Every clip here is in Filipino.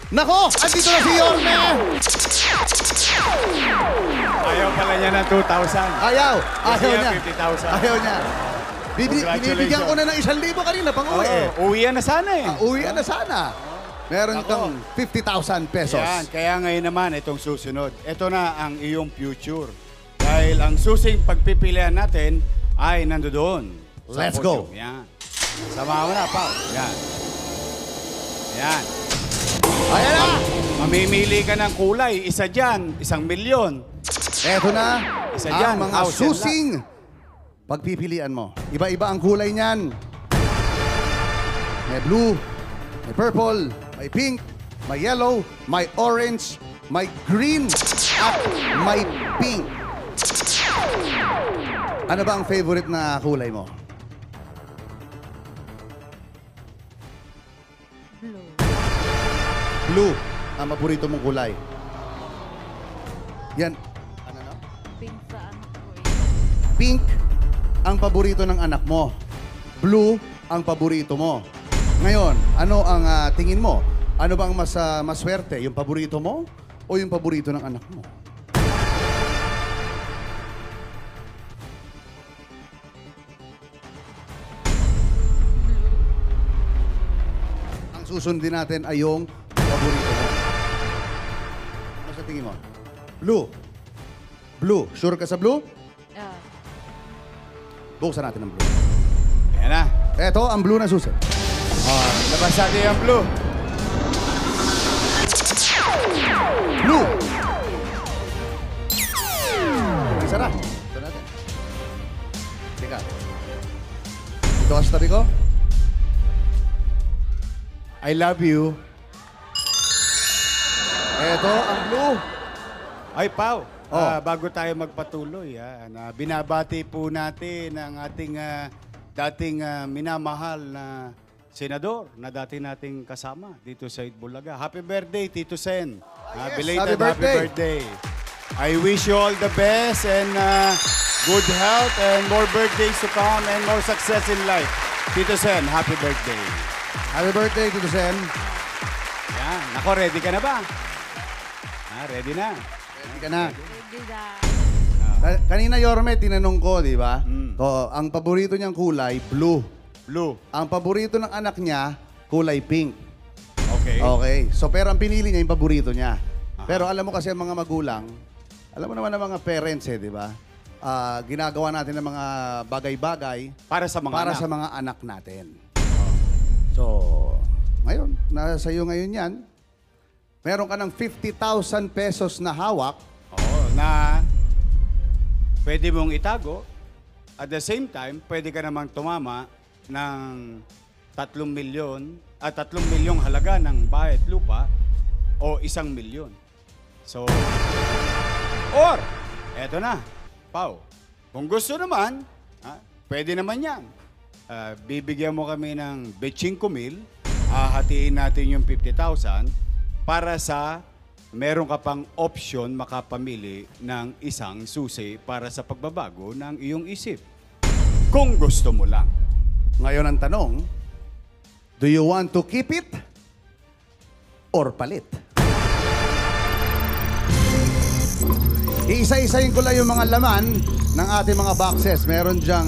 Nako, andito na si Yorme! Ayaw pala niya ng 2,000. Ayaw niya. 50,000. Ayaw niya. Binibigyan ko na ng 1,000 kanina pang uwi eh. Uwian na sana eh. Uwian na sana. Meron kang 50,000 pesos. Yan, kaya ngayon naman itong susunod. Ito na ang iyong future. Dahil ang susing pagpipilian natin ay nandoon. Let's go. Yan. Sama mo na, Pao. Yan. Yan. Ayan na! Mamimili ka ng kulay. Isa dyan, 1,000,000. Eto na Isa ang dyan, mga house and lot. susing pagpipilian mo. Iba-iba ang kulay niyan. May blue, may purple, may pink, may yellow, may orange, may green, at may pink. Ano ba ang favorite na kulay mo? Blue. Blue, ang paborito mong kulay. Yan. Ano na? Pink sa anak ko eh. Pink ang paborito ng anak mo. Blue ang paborito mo. Ngayon, ano ang tingin mo? Ano bang mas maswerte? Yung paborito mo o yung paborito ng anak mo? Ang susundin natin ay yung paborito mo. Ano sa tingin mo? Blue. Blue. Sure ka sa blue? Ah, Buksan natin ang blue. Ayan na. Eto, ang blue na susi. Labas natin yung blue. Blue! Isa na. Ito natin. Teka. Ito ka sa tabi ko. I love you. Eto, ang blue. Ay, Pao. Oh. Bago tayo magpatuloy, binabati po natin ang ating dating minamahal na senador na dati nating kasama dito sa Itbulaga. Happy birthday, Tito Sen. Yes, Belated happy birthday. I wish you all the best and good health and more birthdays to come and more success in life. Tito Sen, happy birthday. Happy birthday, Tito Sen. Yan. Nako, ready ka na ba? Ready na. Ready ka na. ready na. Kanina, Yorme, tinanong ko, di ba? Mm. So, ang paborito niyang kulay, blue. Blue. Ang paborito ng anak niya, kulay pink. Okay. Okay. So, pero ang pinili niya, yung paborito niya. Pero alam mo kasi ang mga magulang, alam mo naman ang mga parents di ba? Ginagawa natin ng mga bagay-bagay Para sa mga para anak. sa mga anak natin. So, ngayon, nasa iyo ngayon yan. Meron ka ng 50,000 pesos na hawak. Oo, na pwede mong itago. At the same time, pwede ka namang tumama ng 3,000,000 at 3,000,000 halaga ng bahay at lupa o 1,000,000. So, or, eto na, Pao. Kung gusto naman, pwede naman yan. Bibigyan mo kami ng 25,000, hatiin natin yung 50,000 para sa meron ka pang option makapamili ng isang susi para sa pagbabago ng iyong isip. Kung gusto mo lang. Ngayon ang tanong, do you want to keep it or palit? Iisa-isayin ko lang yung mga laman ng ating mga boxes. Meron diyang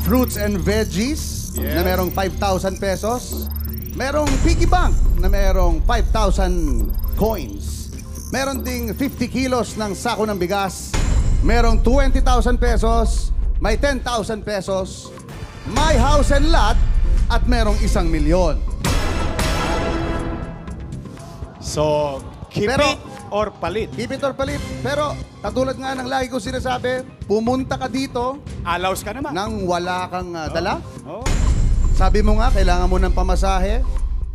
fruits and veggies na merong 5,000 pesos. Merong piggy bank na merong 5,000 coins. Meron ding 50 kilos ng sako ng bigas. Merong 20,000 pesos. May 10,000 pesos. May house and lot. At merong 1,000,000. So, keep Pero- it or palit. Keep it or palit. Pero, katulad nga ng lagi ko sinasabi, pumunta ka dito Allows ka naman. nang wala kang dala. Oh. Sabi mo nga, kailangan mo ng pamasahe.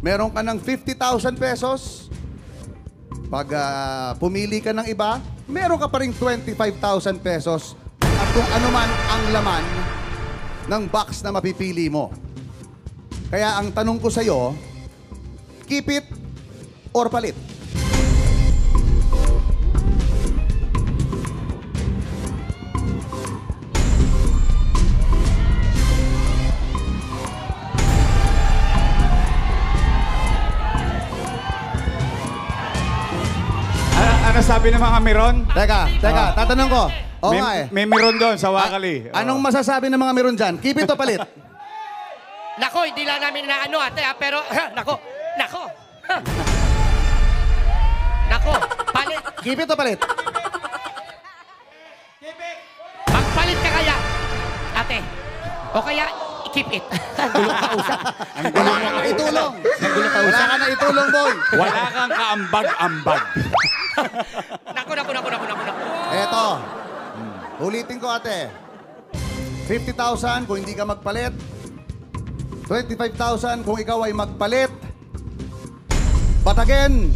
Meron ka ng 50,000 pesos. Pag pumili ka ng iba, meron ka pa rin 25,000 pesos. At kung ano man ang laman ng box na mapipili mo. Kaya ang tanong ko sa'yo, keep it or palit? masasabi ng mga meron? Teka, tatanong ko. Oo nga eh. May meron doon sa Wakali. Anong masasabi ng mga meron dyan? Keep it o palit? Nako, hindi lang namin naano ate ha, pero nako. Nako, palit. Keep it o palit? Magpalit ka kaya, ate. O kaya, keep it. Gulo ka usap. Wala ka na itulong. Wala ka na itulong, boy. Wala kang kaambag-ambag. Nako. Eto. Ulitin ko, ate. 50,000 kung hindi ka magpalit. 25,000 kung ikaw ay magpalit. But again,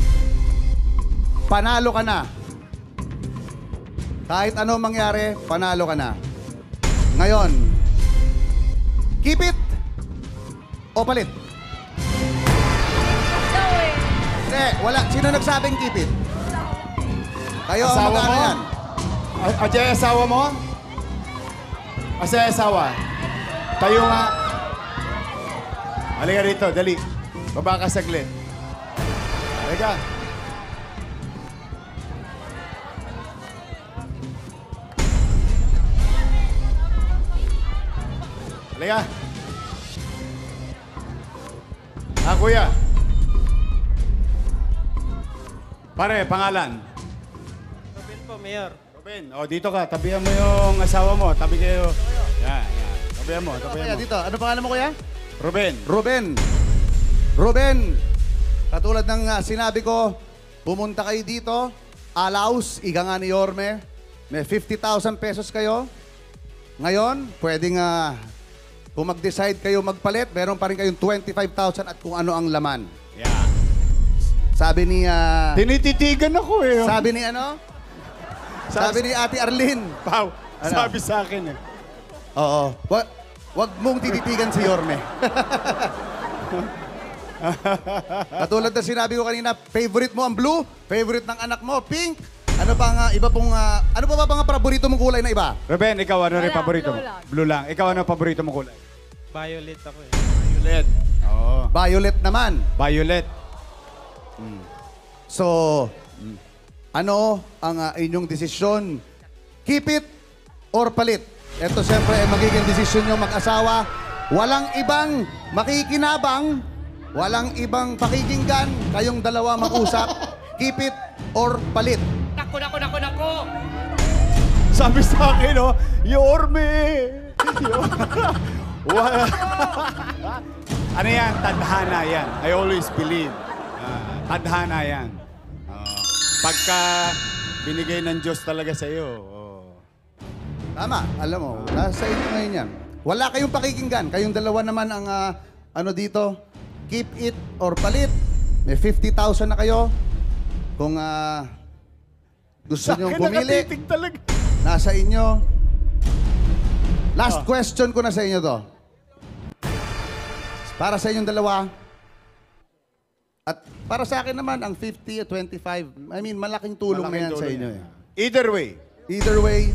panalo ka na. Kahit ano mangyari, panalo ka na. Ngayon, keep it o palit? Hindi, wala. Sino nagsabing keep it? Kayo ang Asawa magkano mo? yan? Ajay, asawa mo? Asay, asawa. Tayo nga. Halika rito, dali. Baba ka saglit. Halika. Halika. Kuya. Pare, pangalan? Robin po, Mayor. Ruben, dito ka. Tabihan mo yung asawa mo. Tabi kayo. Yan. Tabihan mo. Kuya, dito. Ano pangalan mo, kuya? Ruben. Ruben, katulad ng sinabi ko, pumunta kayo dito, Alaus, iga nga ni Yorme, may 50,000 pesos kayo. Ngayon, pwedeng kung mag-decide kayo magpalit, meron pa rin kayong 25,000 at kung ano ang laman. Yeah. Sabi ni, Tinititigan ako eh. sabi ni ano? Sabi ni Ate Arlene. Pau, Ano? sabi sa akin eh. Oo. Wag mong tititigan si Yorme. Katulad na sinabi ko kanina, favorite mo ang blue, favorite ng anak mo, pink. Ano pa nga, iba pong, ano pa ba mga paborito mong kulay na iba? Ruben, ikaw ano rin Wala, paborito mo? blue lang. Blue lang. Ikaw ano paborito mong kulay? Violet ako eh. Violet. Oo. Violet naman. Violet. So, ano ang inyong desisyon? Keep it or palit? Ito siyempre ay magiging desisyon nyo mag-asawa. Walang ibang makikinabang, walang ibang pakikinggan. Kayong dalawa mag-usap. Keep it or palit? Nako. Sabi sa akin, Yorme! Ano yan? Tadhana yan. I always believe. Tadhana yan. Pagka binigay ng Diyos talaga sa iyo. Tama, alam mo, nasa inyo ngayon yan. Wala kayong pakikinggan. Kayong dalawa naman ang ano dito, keep it or palit. May 50,000 na kayo. Kung gusto nyo bumili, talaga. nasa inyo. Last question ko na sa inyo to. Para sa inyong dalawa. At para sa akin naman, ang 50 at 25, I mean, malaking tulong na yan sa inyo. Eh. Either way. Either way,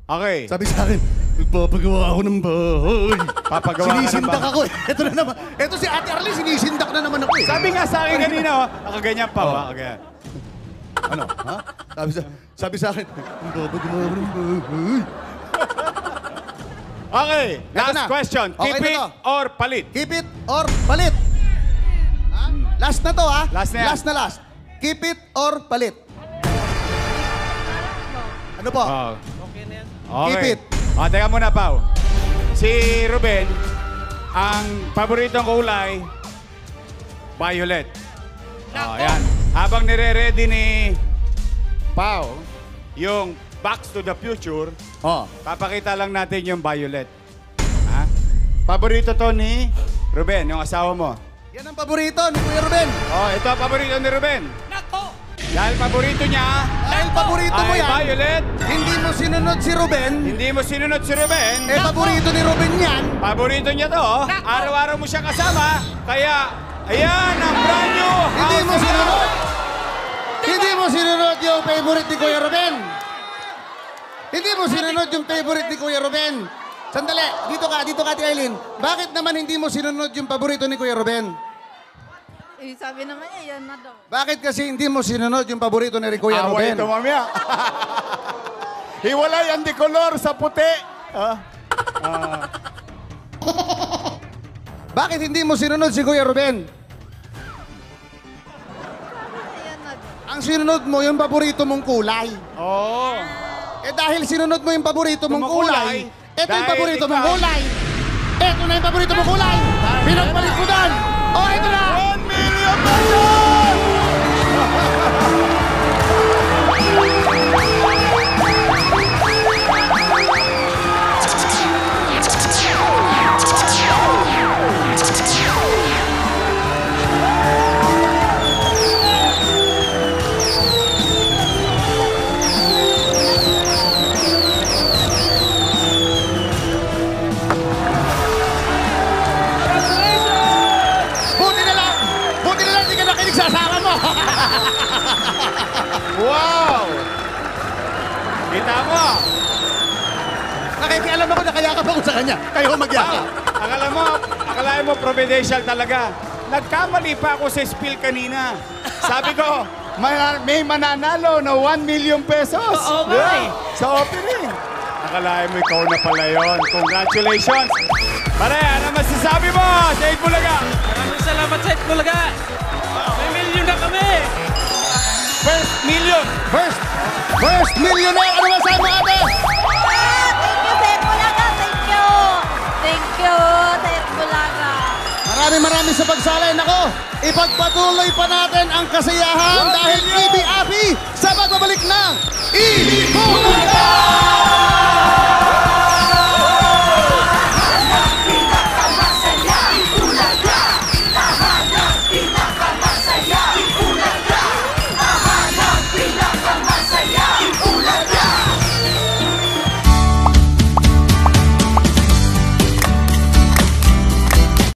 Okay. sabi sa akin, nagpapagawa ako ng bahay. Papagawa ka ng Sinisindak bahay. ako eh. Ito na naman. Ito si Ate Arlene, sinisindak na naman ako eh. Sabi nga sa akin kanina, nakaganyan pa, nakaganyan. Ano? Ha? Sabi sa akin, nagpapagawa ako ng bahay. Okay, Eto last na. question. Okay Keep na it to. or palit? Keep it or palit? Ha? Last na to ha? Last na yan. Last. Keep it or palit? Ano po? Okay na yan. Okay. Keep it. Teka muna, Pao. Si Ruben, ang paboritong kulay, violet. Ayan. Habang nire-ready ni Pao yung Back to the Future, Oh. papakita lang natin yung violet. Ha? Paborito to ni Ruben, yung asawa mo. Yan ang paborito ni Kuya Ruben. Ito ang paborito ni Ruben. Nako. Dahil paborito niya Dahil paborito mo ay yan, violet, hindi mo sinunod si Ruben, hindi mo sinunod si Ruben. paborito ni Ruben yan. Paborito niya to. Araw-araw mo siya kasama. Kaya, ayan ang brand new Hindi mo house. sinunod. Hindi mo sinunod yung favorite ni Kuya Ruben. Hindi mo sinunod yung favorite ni Kuya Ruben. Sandali, dito ka, Ate Aileen. Bakit naman hindi mo sinunod yung paborito ni Kuya Ruben? Eh, sabi naman niya, yan na daw. Bakit kasi hindi mo sinunod yung paborito ni Kuya Away Ruben? ito mamaya. Hiwalay ang decolor sa puti. Bakit hindi mo sinunod si Kuya Ruben? Yan na daw. Ang sinunod mo yung paborito mong kulay. Oo. Eh dahil sinunod mo yung paborito mong kulay, ito yung Dahil paborito mong ikaw- kulay. Ito na yung paborito mong kulay. Pinagpalit ko dan. Oh, ito na. 1 million pesos! Buti na lang, hindi ka nakinig sa asawa mo. Wow! Kita mo? Nakikialam ako na kayakap ako sa kanya. Kayo magyakap. Akala mo providential talaga. Nagkamali pa ako sa spill kanina. Sabi ko, May mananalo na 1 million pesos. Oo nga eh. Sa opening. akalain mo ikaw na pala yun. Congratulations! Pare, ano masasabi mo sa Bulaga? Maraming salamat sa Itbulaga. May milyon na kami. First million! First millionaire. Ano masabi mo, ate? Thank you, Sir Bulaga. Thank you. Thank you, Sir Bulaga. Maraming sa pagsalay. Nako, ipagpatuloy pa natin ang kasiyahan dahil EB Abi sa pagbabalik ng EB